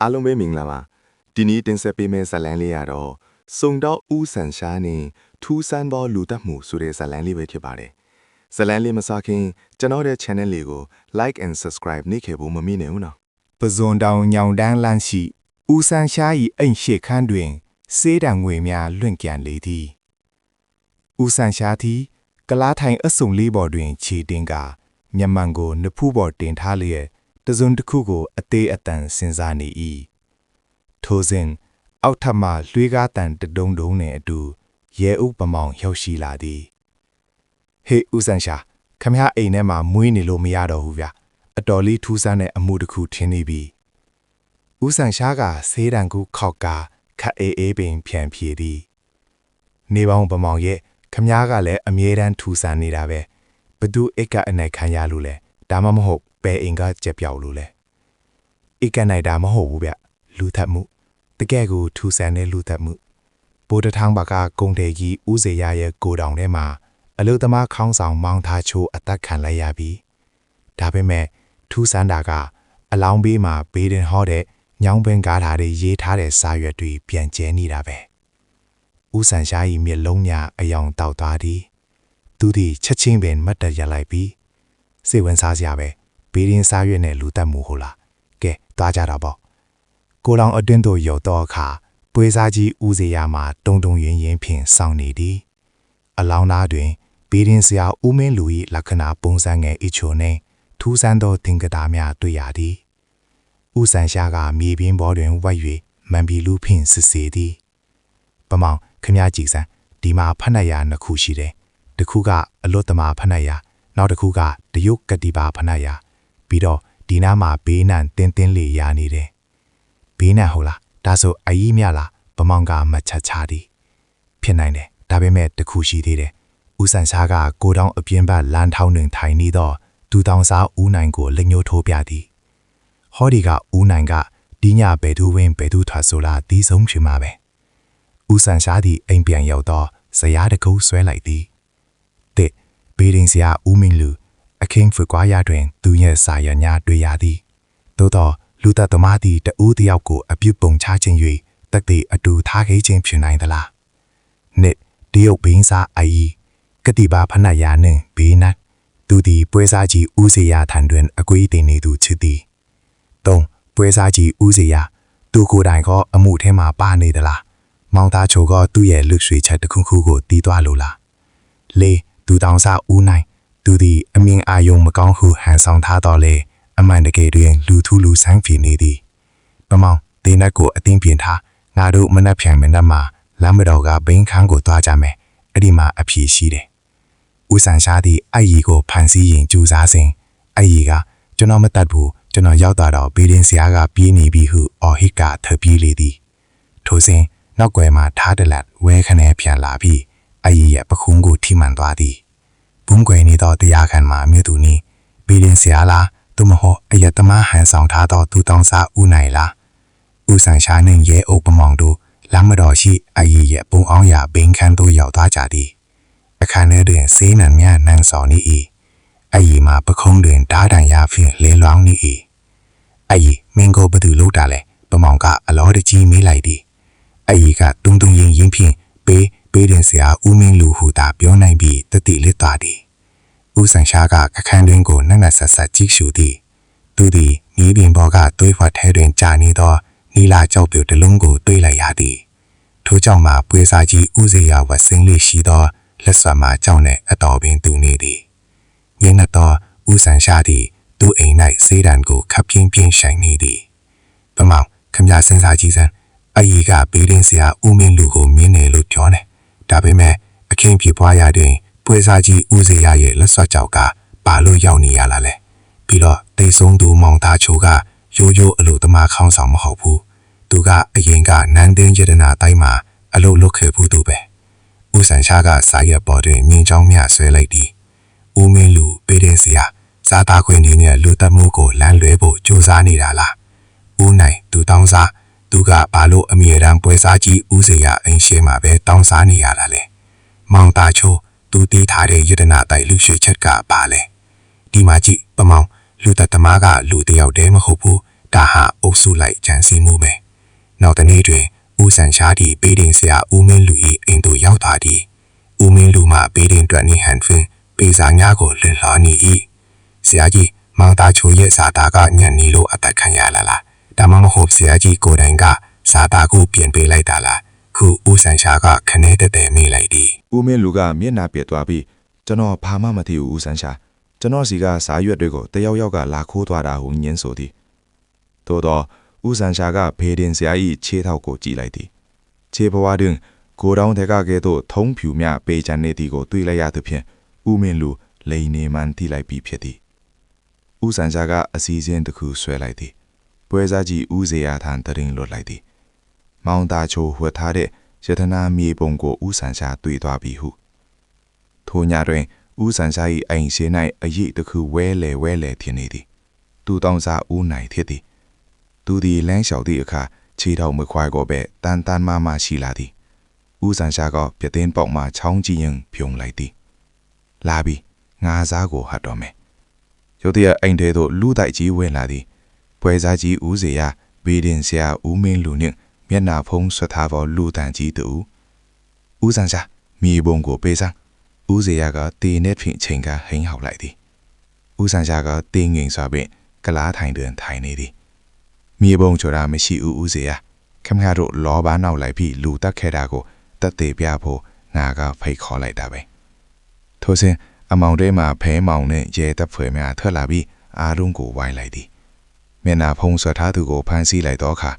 အားလုံးပဲမင်္ဂလာပါဒီနေ့တင်ဆက်ပေးမယ့်ဇာတ်လမ်းလေးကတော့စုံတော့ဦးဆန်ရှားနဲ့ထူးဆန်းသောလူသက်မှုဆိုတဲ့ဇာတ်လမ်းလေးပဲဖြစ်ပါတယ်ဇာတ်လမ်းလေးမစခင်ကျွန်တော်ရဲ့ channel လေးကို like and subscribe နှိပ်ခဲ့ဖို့မမေ့နဲ့ဦးနော်ပဇွန်တောင်ညောင်တန်းလန့်ရှိဦးဆန်ရှား၏အိမ်ရှိခန်းတွင်စေးတံငွေများလွင့်ကြံလေသည်ဦးဆန်ရှားသည်ကလားထိုင်အဆုံလေးပေါ်တွင်ခြေတင်ကာမျက်မှန်ကိုနှစ်ဖူးပေါ်တင်ထားလျက်တစုံတစ်ခုကိုအသေးအတန်စဉ်းစားနေ၏ထိုစဉ်အောက်ထပ်မှလွှေးကားတန်တဒုံဒုံနှင့်အတူရဲဥပမောင်ရောက်ရှိလာသည်ဟေးဦးဆန်ရှားခမရအိမ်ထဲမှာမွေးနေလို့မရတော့ဘူးဗျအတော်လေးထူးဆန်းတဲ့အမှုတစ်ခုထင်နေပြီဦးဆန်ရှားကဆေးတံကူခောက်ကခတ်အေးပင်ဖြန့်ဖြေသည်နေပေါင်းပမောင်ရဲ့ခမရကလည်းအမြဲတမ်းထူဆန်းနေတာပဲဘသူအိတ်ကအနိုင်ခံရလို့လဲဒါမှမဟုတ်ဘယ်အိမ်ကကြက်ပြောက်လို့လဲအိတ်ကနိုင်တာမဟုတ်ဘူးဗျလူသက်မှုတကယ်ကိုထူဆန်းတဲ့လူသက်မှုဗိုလ်တထောင်ဘကကုံတယ်ကြီးဦးစေရရဲ့ကိုတောင်ထဲမှာအလုသမားခေါင်းဆောင်မောင်သားချိုးအသက်ခံလိုက်ရပြီဒါပေမဲ့ထူဆန်းတာကအလောင်းဘေးမှာဘေးတင်ဟောတဲ့ညောင်းပင်ကားထားတဲ့ရေးထားတဲ့စာရွက်တွေပြန်ကျဲနေတာပဲဦးဆန်ရှား၏မျက်လုံးညာအယောင်တောက်သွားသည်သူသည်ချက်ချင်းပင်မတ်တက်ရလိုက်ပြီးစိတ်ဝင်စားစရာပဲဘေးရင်စားရွက်နဲ့လူတက်မှုဟုတ်လားကဲသွားကြတာပေါ့ကိုလောင်အတွင်းသို့ရောက်တော့အခါပွေးစားကြီးဦးစေရမှာတုံတုံရင်းရင်းဖြင့်စောင့်နေသည်အလောင်းသားတွင်ဘေးရင်စရာဦးမင်းလူ၏လက္ခဏာပုံစံငယ်အချိုနှင့်ထူးဆန်းသောသင်္ကတာများတွေ့ရသည်ဦးဆန်ရှားကမြေပြင်းပေါ်တွင်ဝိုက်၍မန်ပီလူဖြင့်စစ်ဆေးသည်ပမောင်ခမကြည်စံဒီမှာဖတ်နှက်ရာနှစ်ခုရှိတယ်တစ်ခုကအလွတ်သမားဖတ်နှက်ရာနောက်တစ်ခုကတရုတ်ကတိပါဖတ်နှက်ရာပြီးတော့ဒီနားမှာဘေးနံတင်းတင်းလေးရာနေတယ်ဘေးနံဟုတ်လားဒါဆိုအကြီးမြလားပမောင်ကမချက်ချသည်ဖြစ်နိုင်တယ်ဒါပေမဲ့တစ်ခုရှိသေးတယ်ဦးဆန်ရှားကကိုတောင်အပြင်းပတ်လမ်းထောင်းတွင်ထိုင်နေတော့သူတောင်စားဦးနိုင်ကိုလက်ညှိုးထိုးပြသည်ဟောဒီကဦးနိုင်ကဒီညဘယ်သူဝင်ဘယ်သူထွက်ဆိုလားဒီဆုံးဖြစ်မှာပဲဦးဆန်ရှားသည်အိမ်ပြန်ရောက်တော့ဇရာတကုတ်ဆွဲလိုက်သည်တစ်ဘေးရင်စရာဦးမင်းလူအခင်းဖွကွာရတွင်သူရဲ့စာရညာတွေ့ရသည်သို့တော့လူသက်သမားသည်တဦးတယောက်ကိုအပြုတ်ပုံချခြင်း၍တက်တဲ့အတူထားခဲ့ခြင်းဖြစ်နိုင်သလားနှစ်တရုတ်ဘင်းစားအီကတိပါဖဏယာနှင့်ဘေးနတ်သူသည်ပွဲစားကြီးဦးစေရထံတွင်အကွေးတင်နေသူချစ်သည်သုံးပွဲစားကြီးဦးစေရသူကိုယ်တိုင်ကအမှုထဲမှာပါနေသလားမောင်သားချိုကသူ့ရဲ့လွတ်ရွှေချက်တစ်ခုခုကိုတီးသွားလို့လားလေးသူတောင်စားဦးနိုင်သူသည်အမြင်အာယုံမကောင်းဟုဟန်ဆောင်ထားတော့လေအမှန်တကယ်တွင်လူထူးလူဆန်းဖြစ်နေသည်ပမောင်တေနတ်ကိုအတင်းပြင်ထားငါတို့မနှက်ဖြန်မနှက်မှာလမ်းမတော်ကဘိန်းခန်းကိုသွားကြမယ်အဲ့ဒီမှာအဖြေရှိတယ်ဦးဆန်ရှားသည်အဲ့ရီကိုဖန်ဆီးရင်ကြိုးစားစဉ်အဲ့ရီကကျွန်တော်မတတ်ဘူးကျွန်တော်ရောက်တော့ဘေးရင်စရာကပြေးနေပြီဟုအော်ဟစ်ကထပ်ပြေးလေသည်ထိုစဉ်နောက်ွယ်မှာထားတလတ်ဝဲခနဲပြန်လာပြီးအကြီးရဲ့ပခုံးကိုထိမှန်သွားသည်ဘုံကွယ်နေသောတရားခံမှာမြို့သူနီးဘီရင်ဆရာလားသို့မဟုတ်အယက်သမားဟန်ဆောင်ထားသောသူတောင်စားဦးနိုင်လားဦးဆန်ရှားနှင့်ရဲအုပ်ပမောင်တို့လမ်းမတော်ရှိအကြီးရဲ့ပုံအောင်ရာဘိန်းခန်းသို့ရောက်သွားကြသည်အခန်းထဲတွင်ဆေးနံများနန်းဆောင်နေ၏အကြီးမှာပခုံးတွင်ဓားတန်ရာဖြင့်လဲလောင်းနေ၏အကြီးမင်းကိုဘသူလုပ်တာလဲပမောင်ကအလောတကြီးမေးလိုက်သည်အကြီးကတုံတုံရင်ရင်ဖြင့်ပေးတင်စရာဦးမင်းလူဟူသာပြောနိုင်ပြီးတတိလစ်သွားသည်ဦးဆန်ရှားကအခန်းတွင်ကိုနက်နက်ဆက်ဆက်ကြည့်ရှုသည်သူသည်မြေပြင်ပေါ်ကသွေးဖွက်ထဲတွင်ကြာနေသောနီလာကြောက်ပြုတ်တလုံးကိုတွေးလိုက်ရသည်ထိုကြောင့်မှပွေစားကြီးဦးစေရဝတ်စင်းလေးရှိသောလက်ဆွဲမှကြောက်နေအတော်ပင်သူနေသည်ညနေတော့ဦးဆန်ရှားသည်သူ့အိမ်၌စေးတံကိုခပ်ပြင်းပြင်းဆိုင်နေသည်ပမောင်ခမရစဉ်းစားကြည့်စမ်းအကြီးကဘေးရင်စရာဦးမင်းလူကိုမြင်နေလို့ပြောနေဒါပေမဲ့အခင်းပြေပွားရတဲ့ပွဲစားကြီးဦးစေရရဲ့လက်ဆွဲကြောက်ကဘာလို့ရောက်နေရလားလဲပြီးတော့တိတ်ဆုံးသူမောင်သားချိုကရိုးရိုးအလို့သမားခေါင်းဆောင်မဟုတ်ဘူးသူကအရင်ကနန်းတင်းရတနာတိုင်းမှာအလို့လုတ်ခဲ့ဘူးသူပဲဦးဆန်ရှားကစာရွက်ပေါ်တွင်မြင်းချောင်းမြဆွဲလိုက်သည်ဦးမင်းလူပေးတဲ့စရာစားသားခွင့်နဲ့လူသက်မှုကိုလမ်းလွဲဖို့ကြိုးစားနေတာလားဦးနိုင်သူတောင်းစားသူကဘာလို့အမြဲတမ်းပွဲစားကြီးဦးစေရအိမ်ရှိမှာပဲတောင်းစားနေရတာလဲမောင်သားချိုသူတီးထားတဲ့ရတနာတိုက်လူရွှေချက်ကပါလဲဒီမှာကြည့်ပမောင်လူသက်သမားကလူတယောက်တည်းမဟုတ်ဘူး ဒါဟာအုပ်စုလိုက်ကြံစည်မှုပဲနောက်တနေ့တွင်ဦးဆန်ရှားသည့်ပေဒင်ဆရာဦးမင်းလူ၏အိမ်သို့ရောက်သွားသည်ဦးမင်းလူမှပေဒင်တွက်နေဟန်ဖြင့်ပေစာညကိုလွှင့်လော်နေ၏ဆရာကြီးမောင်သားချိုရဲ့စာသားကညံ့နေလို့အသက်ခံရလာလားဒါမှမဟုတ်ဆရာကြီးကိုယ်တိုင်ကစာသားကိုပြင်ပေးလိုက်တာလားခုဦးဆန်ရှားကခနဲတက်တယ်မေးလိုက်သည် ဦးမင်းလူကမျက်နှာပြက်သွားပြီးကျွန်တော်ဘာမှမသိဘူးဦးဆန်းရှာကျွန်တော်စီကစာရွက်တွေကိုတယောက်ယောက်ကလာခိုးသွားတာဟုညင်းဆိုသည်သို့တော့ဦးဆန်းရှာကဖေဒင်ဆရာ၏ခြေထောက်ကိုကြည့်လိုက်သည်ခြေဘဝတွင်ကိုတောင်းတဲ့ကကဲ့သို့ထုံးဖြူမြပေချန်နေသည်ကိုတွေ့လိုက်ရသဖြင့်ဦးမင်းလူလိန်နေမှန်တိလိုက်ပြီးဖြစ်သည်ဦးဆန်းရှာကအစီအစဉ်တစ်ခုဆွဲလိုက်သည်ပွဲစားကြီးဦးစေရထံတရင်လွတ်လိုက်သည်မောင်သားချိုဝှက်ထားတဲ့ရတနာမြေပုံကိုဦးဆန်းရှာတွေ့သွားပြီဟုထိုညတွင်ဦးဆန်းရှာ၏အိမ်ရှိ၌အရေးတစ်ခုဝဲလေဖြစ်နေသည်သူတောင်းစားဦးနိုင်ဖြစ်သည်သူသည်လမ်းလျှောက်သည့်အခါခြေထောက်မခွာကိုပဲတန်မရှိလာသည်ဦးဆန်းရှာကပြတင်းပေါက်မှချောင်းကြည့်ရင်ဖြုံလိုက်သည်လာပြီငါးစားကိုဟတ်တော်မယ်ရုတ်တရက်အိမ်ထဲသို့လူတိုက်ကြီးဝင်လာသည်ပွဲစားကြီးဦးစေရဘေးဒင်ဆရာဦးမင်းလူနှင့်မျက်နှာဖုံးဆွထားသောလူတန်ကြီးတူဦးဆန်းရှာမြေပုံကိုပေးစမ်းဦးစေရကတေနဲ့ဖြင့်ချိန်ကဟင်းဟောက်လိုက်သည်ဦးဆန်းရှာကတင်းငိမ်စွာဖြင့်ကလားထိုင်တွင်ထိုင်နေသည်မြေပုံချော်တာမရှိဦးစေရခမရတို့လောဘနောက်လိုက်ပြီးလူတက်ခဲ့တာကိုတက်သေးပြဖို့ငါကဖိတ်ခေါ်လိုက်တာပဲထိုစဉ်အမောင်တဲမှာဖဲမောင်နဲ့ရဲတပ်ဖွဲ့များထွက်လာပြီးအားလုံးကိုဝိုင်းလိုက်သည်မျက်နှာဖုံးဆွထားသူကိုဖမ်းဆီးလိုက်တော့အခါ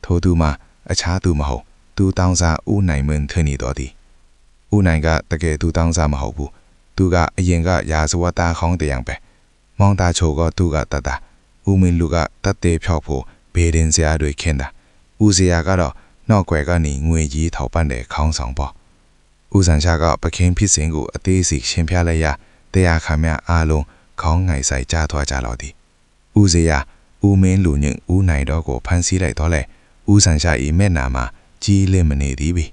ထိုသူမှအခြားသူမဟုတ်သူတောင်းစားဦးနိုင်မင်းထင်နေတော်သည်ဦးနိုင်ကတကယ်သူတောင်းစားမဟုတ်ဘူးသူကအရင်ကရာဇဝတ်သားခေါင်းတရံပဲမောင်သားချိုကသူကတတ်တာဦးမင်းလူကတတ်သေးဖြောက်ဖို့ဘေးရင်စရာတွေခင်းတာဦးစရာကတော့နောက်ွယ်ကနေငွေကြီးထောက်ပံ့တဲ့ခေါင်းဆောင်ပေါ့ဦးဆန်ရှာကပကင်းဖြစ်စဉ်ကိုအသေးစိတ်ရှင်းပြလိုက်ရတရားခံများအားလုံးခေါင်းငိုင်ဆိုင်ကြားသွားကြတော့သည်ဦးစရာဦးမင်းလူညင်ဦးနိုင်တော့ကိုဖမ်းဆီးလိုက်တော့လေဦးဆန်ရှာ၏မျက်နှာမှာကြီးလင့်မနေသည်ပြီ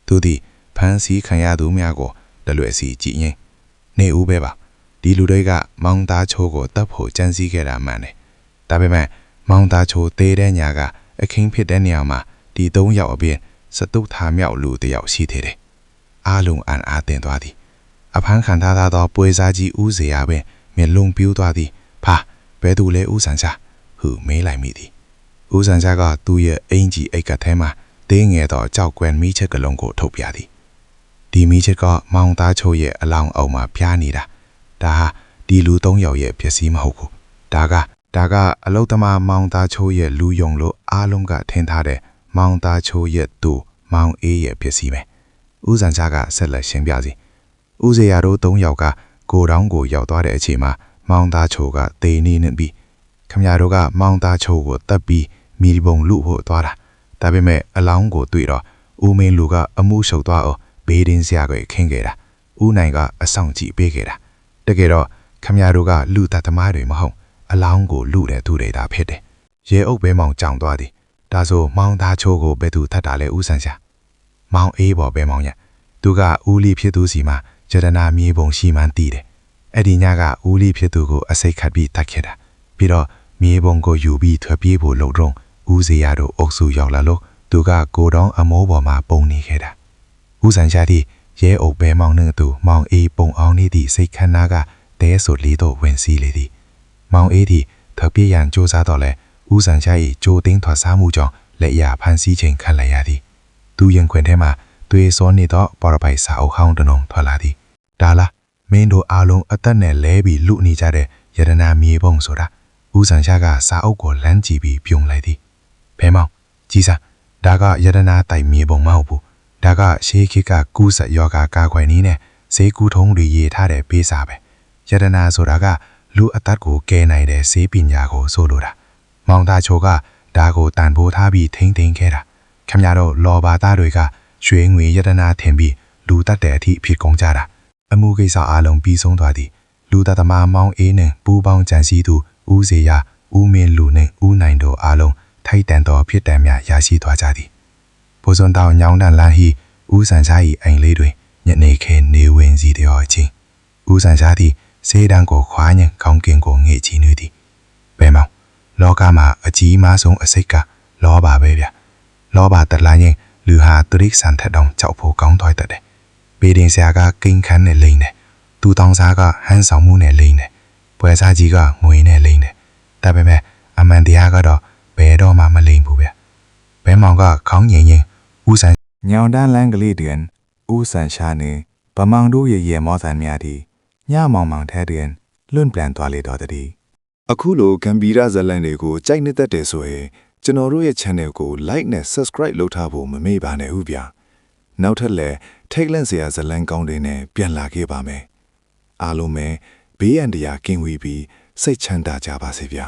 သူသည်ဖမ်းဆီးခံရသူများကိုတလွဲ့စီကြည့်ရင်နေဦးပဲပါဒီလူတွေကမောင်သားချိုးကိုတပ်ဖို့ကြံစည်ခဲ့တာမှန်တယ်ဒါပေမဲ့မောင်သားချိုးသေးတဲ့ညာကအခင်းဖြစ်တဲ့နေရာမှာဒီ၃ယောက်အပြင်စတုထားမြောက်လူတစ်ယောက်ရှိသေးတယ်အားလုံးအံ့အားသင့်သွားသည်အဖမ်းခံထားသောပွဲစားကြီးဦးစေရပင်မျက်လုံးပြူးသွားသည်ဖာဘယ်သူလဲဦးဆန်ရှာဟုမေးလိုက်မိသည်ဦးဆန်ရှာကသူ့ရဲ့အင်ကြီးအိတ်ကထဲမှာသေးငယ်သောကြောက်ကွယ်မိချက်ကလုံးကိုထုတ်ပြသည်ဒီမိချက်ကမောင်သားချိုးရဲ့အလောင်းအောင်မှာပြားနေတာဒါဟာဒီလူ၃ယောက်ရဲ့ပျက်စီးမဟုတ်ဘူးဒါကအလုတ်သမားမောင်သားချိုးရဲ့လူယုံလို့အားလုံးကထင်ထားတဲ့မောင်သားချိုးရဲ့သူမောင်အေးရဲ့ပျက်စီးပဲဦးဆန်ရှာကဆက်လက်ရှင်းပြစီဦးစေရတို့၃ယောက်ကကိုတောင်းကိုရောက်သွားတဲ့အချိန်မှာမောင်သားချိုကတေနေနေပြီးခမရတို့ကမောင်သားချိုကိုတက်ပြီးမိဘုံလူဖို့သွားတာဒါပေမဲ့အလောင်းကိုတွေ့တော့ဦးမင်းလူကအမှုရှုပ်သွားအောင်ဘေးရင်စရာကိုခင်းခဲ့တာဦးနိုင်ကအဆောင်ကြည့်ပေးခဲ့တာတကယ်တော့ခမရတို့ကလူတသမားတွေမဟုတ်အလောင်းကိုလူတဲ့သူတွေတာဖြစ်တယ်ရဲအုပ်ပဲမောင်ကြောင်သွားသည်ဒါဆိုမောင်သားချိုကိုဘယ်သူထတ်တာလဲဦးဆန်ရှာမောင်အေးပေါ်ပဲမောင်ရသူကဦးလီဖြစ်သူစီမှာရတနာမြေပုံရှိမှန်းသိတယ်အဲ့ဒီညကဦးလီဖြစ်သူကိုအစိတ်ခတ်ပြီးတတ်ခဲ့တာပြီးတော့မြေပုံကိုယူပြီးထွက်ပြေးဖို့လှုပ်တော့ဦးစေရတို့အုပ်စုရောက်လာလို့သူကကိုတောင်းအမိုးပေါ်မှာပုံနေခဲ့တာဦးဆန်ရှာသည့်ရဲအုပ်ပဲမောင်နှင့်သူမောင်အေးပုံအောင်နေသည့်စိတ်ခမ်းနာကတဲဆိုလီတို့ဝင်စီးလေသည်မောင်အေးသည်ထွက်ပြေးရန်ကြိုးစားတော့လဲဦးဆန်ရှာ၏ကြိုတင်းထွက်စားမှုကြောင့်လက်ရဖန်ဆီးခြင်းခံလိုက်ရသည်သူရင်ခွင်ထဲမှာသွေးစောနေသောပေါ်ရပိုက်စာအုပ်ဟောင်းတနုံထွက်လာသည်ဒါလားမင်းတို့အားလုံးအသက်နဲ့လဲပြီးလူနေကြတဲ့ရတနာမြေပုံဆိုတာဦးဆန်ရှာကစာအုပ်ကိုလမ်းကြည့်ပြီးပြုံးလိုက်သည်ဘဲမောင်ကြီးစားဒါကရတနာတိုင်မြေပုံမဟုတ်ဘူးဒါကရှေးခေတ်ကကူးဆက်ယောဂကာကွယ်နည်းနဲ့ဈေးကူးထုံးတွေရေးထားတဲ့ပေးစာပဲရတနာဆိုတာကလူအသက်ကိုကဲနိုင်တဲ့ဈေးပညာကိုဆိုလိုတာမောင်သားချိုကဒါကိုတန်ဖိုးထားပြီးထိမ့်သိမ်းခဲ့တာခင်ဗျားတို့လော်ဘာသားတွေကရွှေငွေရတနာထင်ပြီးလူတတ်တဲ့အထိဖြစ်ကုန်ကြတာအမှုကိစ္စအလုံးပြီးဆုံးသွားသည်လူသားသမားမောင်အေးနဲ့ပူပေါင်းကြံစည်သူဦးစေရဦးမင်းလူနဲ့ဦးနိုင်တို့အားလုံးထိုက်တန်သောဖြစ်တံများရရှိသွားကြသည်ဘိုးစွန်တောင်ညောင်းတန်လန်းဟီဦးဆန်ရှား၏အိမ်လေးတွင်ညနေခင်းနေဝင်စီတော်အချင်းဦးဆန်ရှားသည်ဆေးတန်းကိုခွာညင်ကောင်းကင်ကိုငေ့ချီနေသည်ဘဲမောင် လောကမှာအကြီးမားဆုံးအစိတ်ကလောဘပဲဗျလောဘတက်လာရင်လူဟာတရိษံထက်တောင်ကြောက်ဖို့ကောင်းသွားတတ်တယ်ပေတင်ဆရာကကိန်းခန်းနဲ့လိမ့်တယ်သူတောင်စားကဟန်းဆောင်မှုနဲ့လိမ့်တယ်ပွဲစားကြီးကငွေနဲ့လိမ့်တယ်ဒါပေမဲ့အမှန်တရားကတော့ဘယ်တော့မှမလိမ့်ဘူးဗျဘဲမောင်ကခေါင်းငင်ရင်ဦးဆန်ညောင်တန်းလန်းကလေးတွင်ဦးဆန်ရှာနေဗမောင်တို့ရဲ့မောဆန်များသည်ညမောင်မောင်ထဲတွင်လွန့်ပြန်သွားလေတော့တည်း အခုလိုဂမ်ဘီရာဇာတ်လမ်းတွေကိုကြိုက်နှစ်သက်တယ်ဆိုရင်ကျွန်တော်တို့ရဲ့ channel ကို like နဲ့ subscribe လုပ်ထားဖို့မမေ့ပါနဲ့ဟုတ်ဗျာနောက်ထပ်လည်းထိတ်လန့်စရာဇာတ်လမ်းကောင်းတွေနဲ့ပြန်လာခဲ့ပါမယ်အားလုံးပဲဘေးရန်တရားကင်းဝေးပြီးစိတ်ချမ်းသာကြပါစေဗျာ